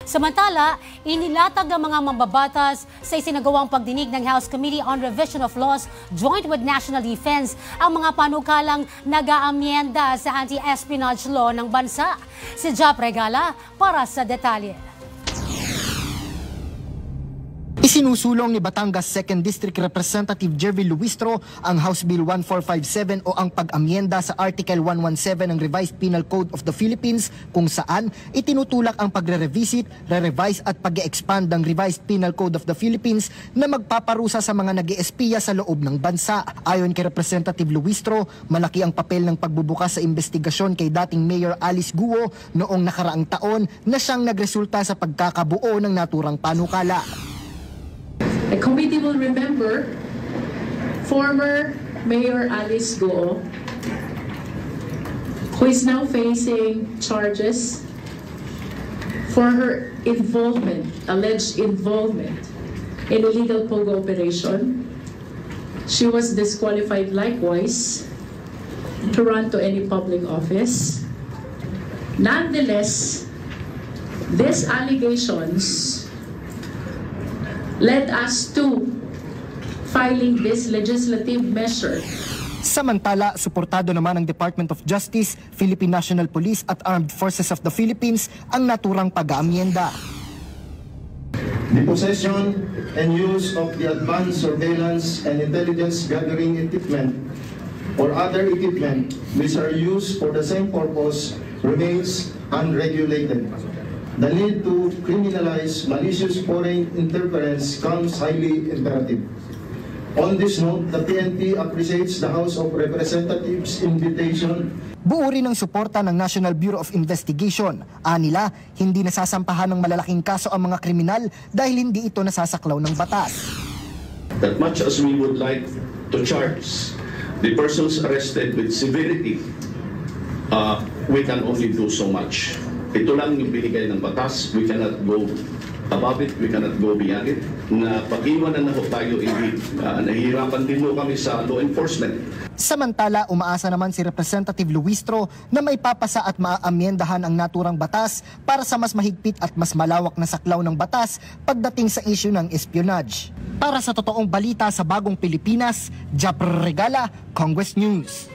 Samantala, inilatag ng mga mambabatas sa isinagawang pagdinig ng House Committee on Revision of Laws joint with National Defense ang mga panukalang nag-aamyenda sa anti-espionage law ng bansa. Si Jap Regala para sa detalye. Isinusulong ni Batangas 2nd District Representative Jervil Luistro ang House Bill 1457 o ang pag-amyenda sa Article 117 ng Revised Penal Code of the Philippines kung saan itinutulak ang pagre-revisit, re-revise at pag-expand ng Revised Penal Code of the Philippines na magpaparusa sa mga nag-espiya sa loob ng bansa. Ayon kay Representative Luistro, malaki ang papel ng pagbubukas sa investigasyon kay dating Mayor Alice Guo noong nakaraang taon na siyang nagresulta sa pagkakabuo ng naturang panukala. The committee will remember former Mayor Alice Guo, who is now facing charges for her involvement, alleged involvement in illegal POGO operation. She was disqualified likewise to run to any public office. Nonetheless, these allegations led us to filing this legislative measure. Samantala, suportado naman ng Department of Justice, Philippine National Police at Armed Forces of the Philippines ang naturang pag-aamyenda. The possession and use of the advanced surveillance and intelligence gathering equipment or other equipment which are used for the same purpose remains unregulated. The need to criminalize malicious foreign interference comes highly imperative. On this note, the PNP appreciates the House of Representatives' invitation. Buo rin ang suporta ng National Bureau of Investigation. Anila, hindi nasasampahan ng malalaking kaso ang mga kriminal dahil hindi ito nasasaklaw ng batas. That much as we would like to charge the persons arrested with severity, we can only do so much. Ito lang yung binigay ng batas. We cannot go above it. We cannot go beyond it. Na pag-iwanan na ho tayo, nahihirapan din mo kami sa law enforcement. Samantala, umaasa naman si Representative Luistro na may papasa at maaamyendahan ang naturang batas para sa mas mahigpit at mas malawak na saklaw ng batas pagdating sa issue ng espionage. Para sa totoong balita sa Bagong Pilipinas, Jap Regala, Congress News.